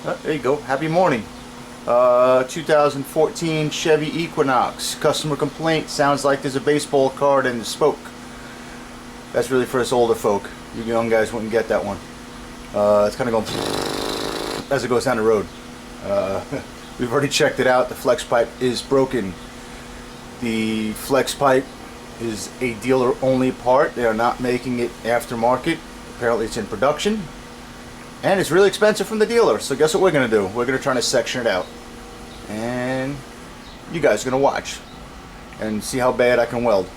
There you go. Happy morning. 2014 Chevy Equinox. Customer complaint. Sounds like there's a baseball card in the spoke. That's really for us older folk. You young guys wouldn't get that one. It's kind of going as it goes down the road. We've already checked it out. The flex pipe is broken. The flex pipe is a dealer only part. They are not making it aftermarket. Apparently it's in production. And it's really expensive from the dealer. So guess what we're going to do? We're going to try to section it out. And you guys are going to watch and see how bad I can weld.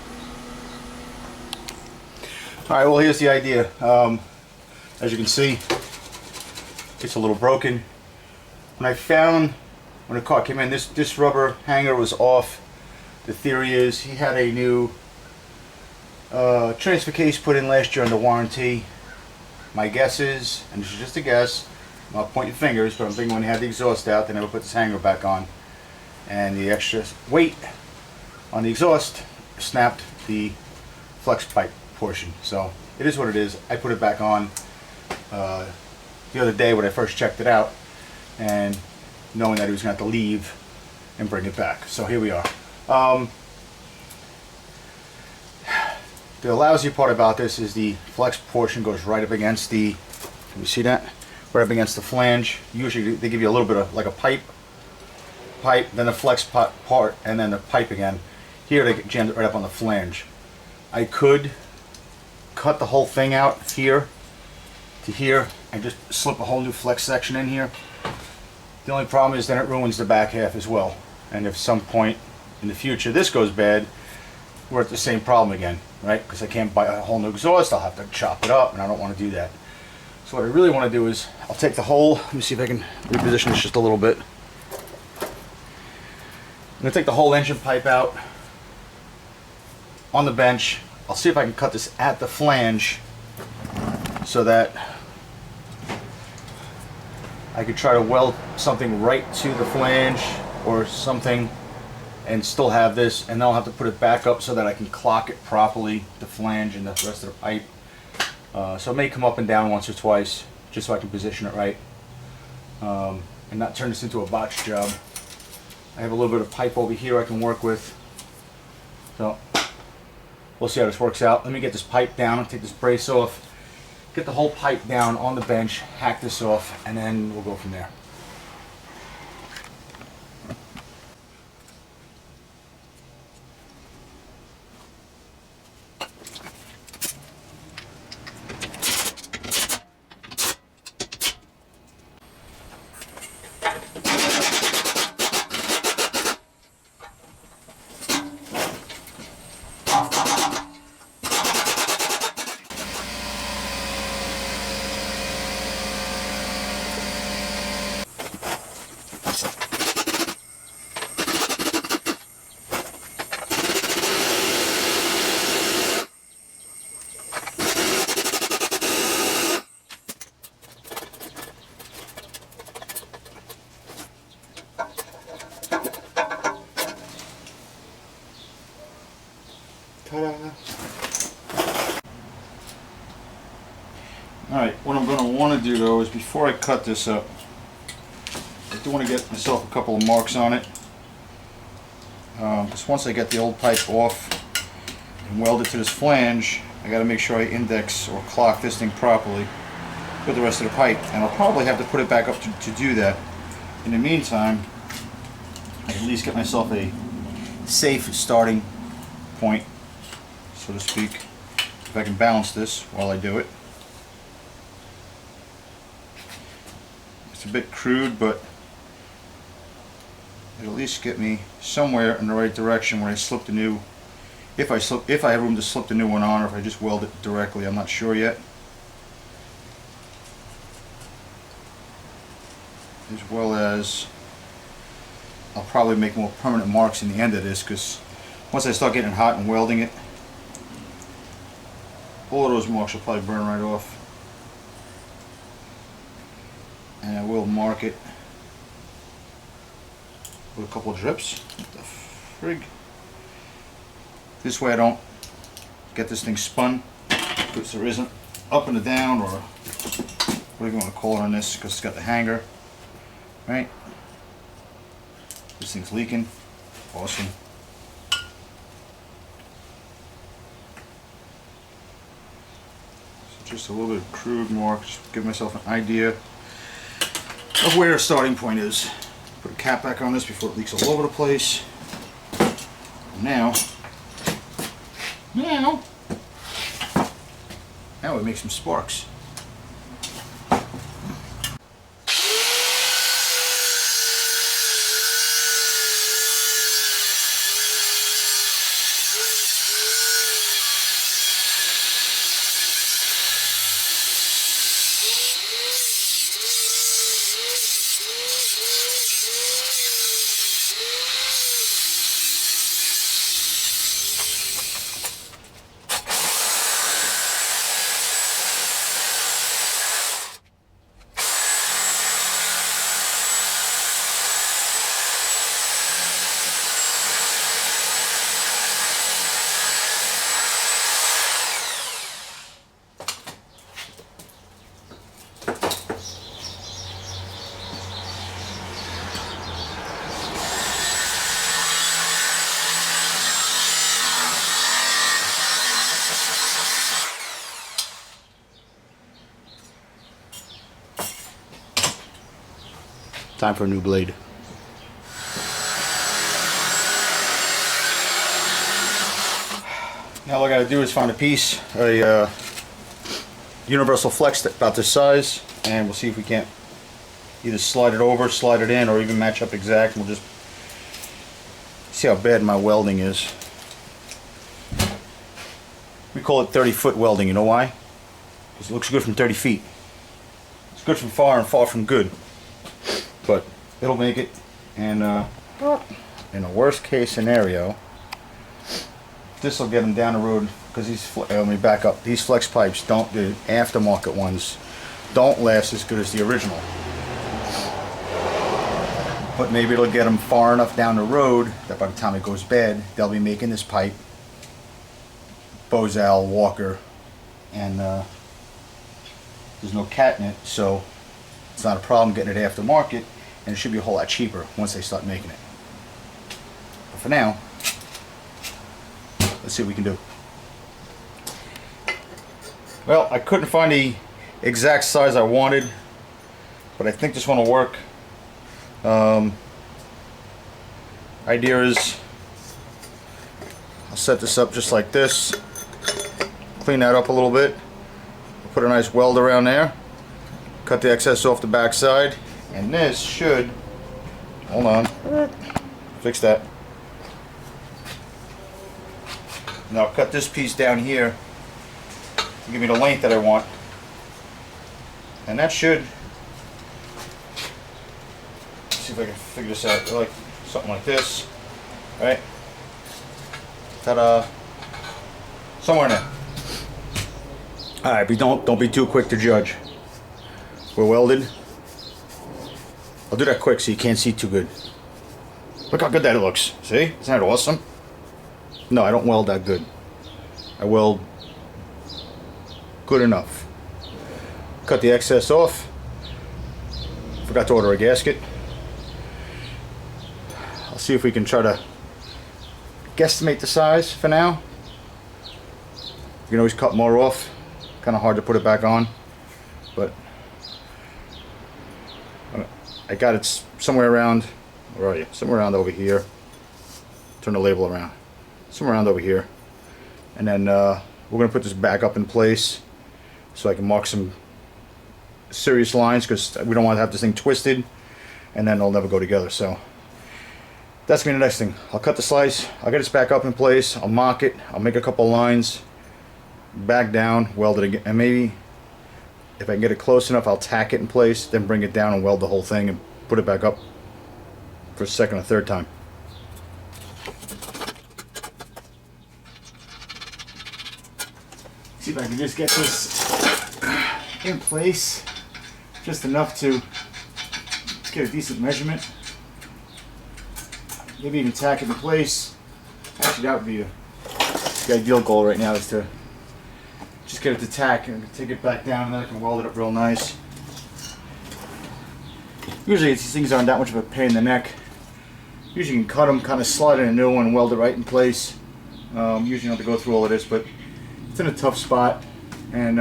Alright, well here's the idea. As you can see, it's a little broken. When the car came in, this rubber hanger was off. The theory is he had a new transfer case put in last year under warranty. My guess is, and this is just a guess, I'm not pointing fingers, but I'm thinking when they had the exhaust out, they never put this hanger back on. And the extra weight on the exhaust snapped the flex pipe portion. So it is what it is. I put it back on the other day when I first checked it out, and knowing that he was going to have to leave and bring it back. So here we are. The lousy part about this is the flex portion goes right up against the, can you see that? Right up against the flange. Usually they give you a little bit of like a pipe, then the flex part, and then the pipe again. Here they jammed it right up on the flange. I could cut the whole thing out here to here and just slip a whole new flex section in here. The only problem is then it ruins the back half as well. And if some point in the future this goes bad, we're at the same problem again, right? Because I can't buy a whole new exhaust, I'll have to chop it up, and I don't want to do that. So what I really want to do is, I'll take the whole, let me see if I can reposition this just a little bit. I'm going to take the whole engine pipe out on the bench. I'll see if I can cut this at the flange so that I could try to weld something right to the flange or something and still have this, and then I'll have to put it back up so that I can clock it properly, the flange and the rest of the pipe. So it may come up and down once or twice just so I can position it right and not turn this into a botch job. I have a little bit of pipe over here I can work with, so we'll see how this works out. Let me get this pipe down and take this brace off, get the whole pipe down on the bench, hack this off, and then we'll go from there. Alright, what I'm going to want to do though is before I cut this up, I do want to get myself a couple of marks on it. Because once I get the old pipe off and weld it to this flange, I got to make sure I index or clock this thing properly with the rest of the pipe. And I'll probably have to put it back up to do that. In the meantime, I can at least get myself a safe starting point, so to speak, if I can balance this while I do it. It's a bit crude, but it'll at least get me somewhere in the right direction where I slip the new, if I have room to slip the new one on, or if I just weld it directly, I'm not sure yet. As well as I'll probably make more permanent marks in the end of this, because once I start getting hot and welding it, all of those marks will probably burn right off. And I will mark it with a couple of drips. What the frig? This way I don't get this thing spun, because there isn't up and a down, or what do you want to call it on this, because it's got the hanger. Right? This thing's leaking. Awesome. So just a little bit of crude mark, just give myself an idea of where a starting point is. Put a cap back on this before it leaks all over the place. Now we make some sparks. Time for a new blade. Now all I gotta do is find a piece, a universal flex about this size, and we'll see if we can't either slide it over, slide it in, or even match up exact. We'll just see how bad my welding is. We call it 30-foot welding. You know why? Because it looks good from 30 feet. It's good from far and far from good. But it'll make it, and in a worst case scenario, this will get them down the road, because these, let me back up, these flex pipes don't, the aftermarket ones don't last as good as the original. But maybe it'll get them far enough down the road that by the time it goes bad, they'll be making this pipe, Bozal, Walker, and there's no cat in it, so it's not a problem getting it aftermarket, and it should be a whole lot cheaper once they start making it. But for now, let's see what we can do. Well, I couldn't find the exact size I wanted, but I think this one will work. Idea is, I'll set this up just like this, clean that up a little bit, put a nice weld around there, cut the excess off the back side, and this should, hold on, fix that. Now I'll cut this piece down here to give me the length that I want, and that should, let's see if I can figure this out, like something like this, right? Ta-da! Somewhere in there. All right, but don't be too quick to judge. We're welded. I'll do that quick so you can't see too good. Look how good that looks. See? Isn't that awesome? No, I don't weld that good. I weld good enough. Cut the excess off. Forgot to order a gasket. I'll see if we can try to guesstimate the size for now. You can always cut more off. Kind of hard to put it back on, but I got it somewhere around, where are you? Somewhere around over here. Turn the label around. Somewhere around over here. And then we're going to put this back up in place so I can mark some serious lines, because we don't want to have this thing twisted and then they'll never go together. So that's going to be the next thing. I'll cut the slice, I'll get this back up in place, I'll mark it, I'll make a couple lines, back down, weld it again, and maybe if I can get it close enough, I'll tack it in place, then bring it down and weld the whole thing and put it back up for a second or third time. See if I can just get this in place just enough to get a decent measurement. Maybe even tack it in place. Actually, that would be the ideal goal right now, is to just get it to tack and take it back down, and then I can weld it up real nice. Usually these things aren't that much of a pain in the neck. Usually you can cut them, kind of slide in a new one, and weld it right in place. Usually you don't have to go through all of this, but it's in a tough spot. And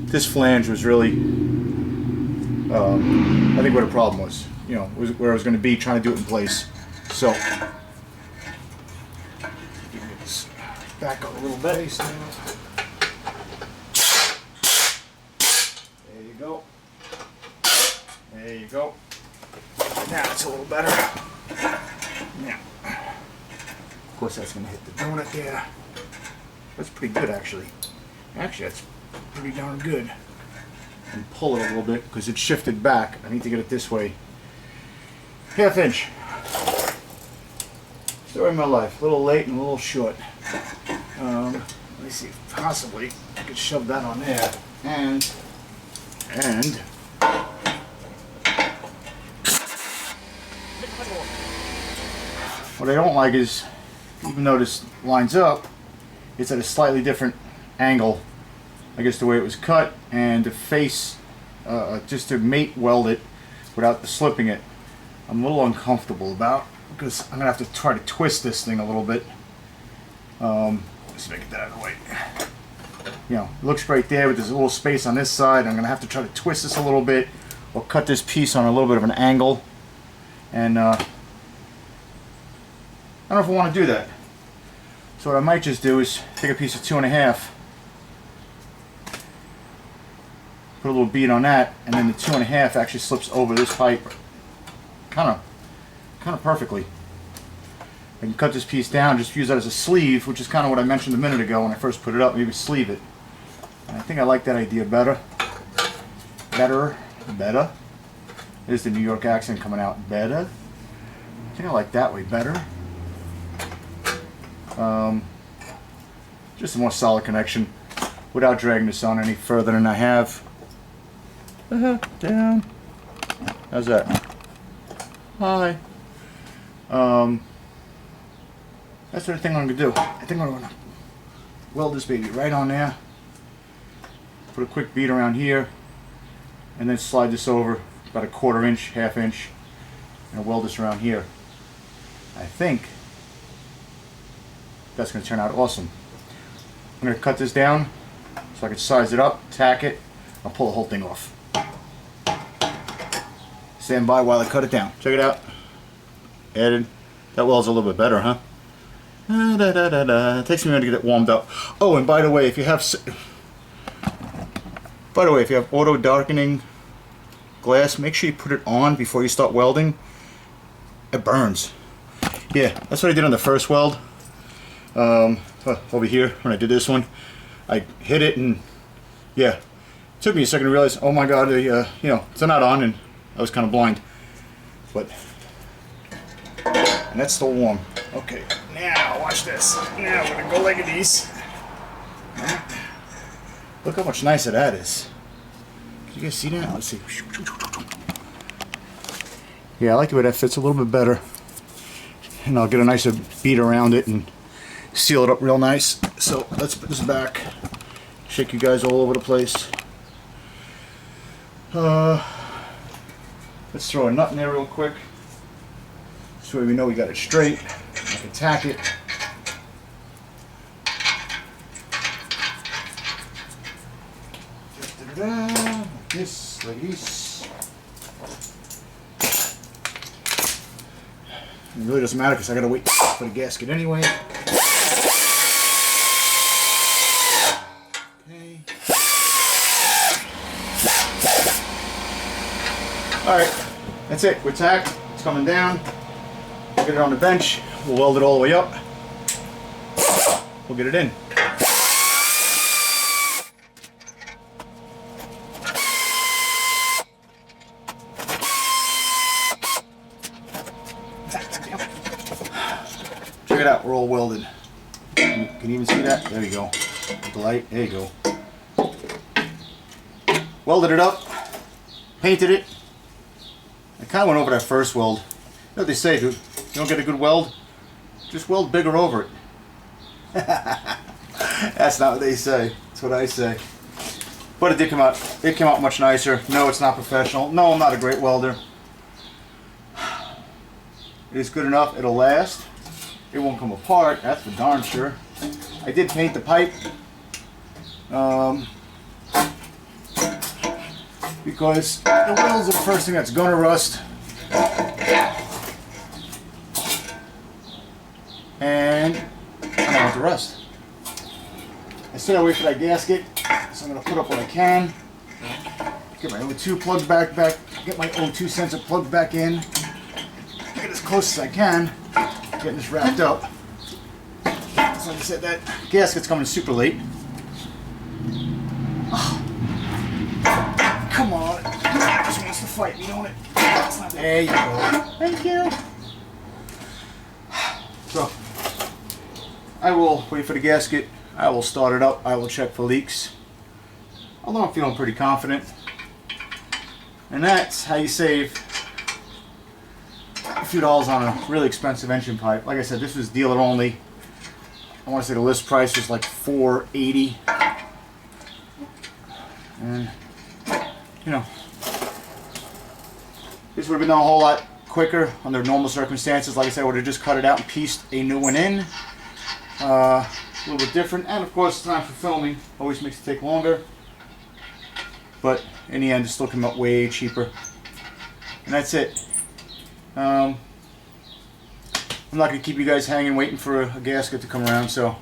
this flange was really, I think, where the problem was. You know, was where I was going to be trying to do it in place. So, back up a little bit. There you go. There you go. Now it's a little better. Now, of course, that's going to hit the donut there. That's pretty good, actually. Actually, that's pretty darn good. And pull it a little bit because it shifted back. I need to get it this way. ½ inch. Story of my life. A little late and a little short. Let me see if possibly I could shove that on there. And what I don't like is, even though this lines up, it's at a slightly different angle. I guess the way it was cut, and the face, just to mate weld it without slipping it, I'm a little uncomfortable about, because I'm going to have to try to twist this thing a little bit. Let's see if I get that out of the way. You know, it looks right there, but there's a little space on this side. I'm going to have to try to twist this a little bit, or cut this piece on a little bit of an angle. And I don't know if I want to do that. So what I might just do is take a piece of 2.5, put a little bead on that, and then the 2.5 actually slips over this pipe, kind of perfectly. I can cut this piece down, just use that as a sleeve, which is kind of what I mentioned a minute ago when I first put it up. Maybe sleeve it. And I think I like that idea better. Better. There's the New York accent coming out. Better. I think I like that way better. Just a more solid connection without dragging this on any further than I have. Down. How's that? Hi. That's the thing I'm going to do. I think I'm going to weld this baby right on there. Put a quick bead around here. And then slide this over about a 1/4 inch, ½ inch. And I'll weld this around here. I think that's going to turn out awesome. I'm going to cut this down so I can size it up, tack it. I'll pull the whole thing off. Stand by while I cut it down. Check it out. Added. That welds a little bit better, huh? It takes me a minute to get it warmed up. Oh, and by the way, if you have auto darkening glass, make sure you put it on before you start welding. It burns. Yeah, that's what I did on the first weld. Over here when I did this one, I hit it, and yeah, it took me a second to realize, oh my god, you know, it's not on, and I was kind of blind. But and that's still warm. Okay, now watch this. Now we're gonna go like these. Look how much nicer that is. Can you guys see that? Let's see. Yeah, I like the way that fits a little bit better. And I'll get a nicer bead around it and seal it up real nice. So let's put this back. Shake you guys all over the place. Let's throw a nut in there real quick. So we know we got it straight. I can tack it. Like this, like this. It really doesn't matter because I gotta wait for the gasket anyway. Okay. Alright, that's it. We're tacked. It's coming down. We'll get it on the bench. We'll weld it all the way up. We'll get it in. Check it out, we're all welded. Can you even see that? There you go. With the light, there you go. Welded it up, painted it. I kind of went over that first weld. You know what they say, dude? You don't get a good weld? Just weld bigger over it. That's not what they say. That's what I say. But it did come out. It came out much nicer. No, it's not professional. No, I'm not a great welder. is good enough. It'll last. It won't come apart, that's for darn sure. I did paint the pipe because the wheels are the first thing that's gonna rust. And I don't want the rust. I said I wait for that gasket, so I'm gonna put up what I can. Get my O2 plugged back, get my O2 sensor plugged back in. Get as close as I can, getting this wrapped up. So like I said, that gasket's coming super late. Oh. Come on. It just wants to fight me, don't it? There you go. Thank you. So, I will wait for the gasket. I will start it up. I will check for leaks. Although I'm feeling pretty confident. And that's how you save a few dollars on a really expensive engine pipe. Like I said, this was dealer only. I want to say the list price was like $480. And, you know, this would have been done a whole lot quicker under normal circumstances. Like I said, I would have just cut it out and pieced a new one in. A little bit different. And of course, time for filming always makes it take longer. But in the end, it still came out way cheaper. And that's it. I'm not going to keep you guys hanging waiting for a gasket to come around, so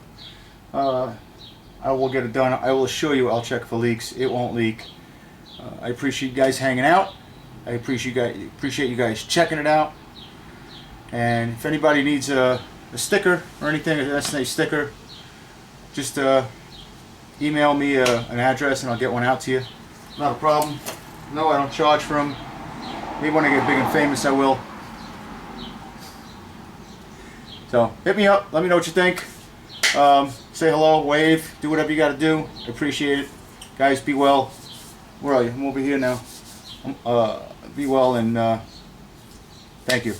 I will get it done. I will assure you I'll check for leaks. It won't leak. I appreciate you guys hanging out. I appreciate you guys checking it out. And if anybody needs a sticker or anything, an S&A sticker, just email me an address and I'll get one out to you. Not a problem. No, I don't charge for them. Maybe when I get big and famous, I will. So hit me up. Let me know what you think. Say hello, wave, do whatever you got to do. I appreciate it. Guys, be well. Where are you? I'm over here now. Be well and thank you.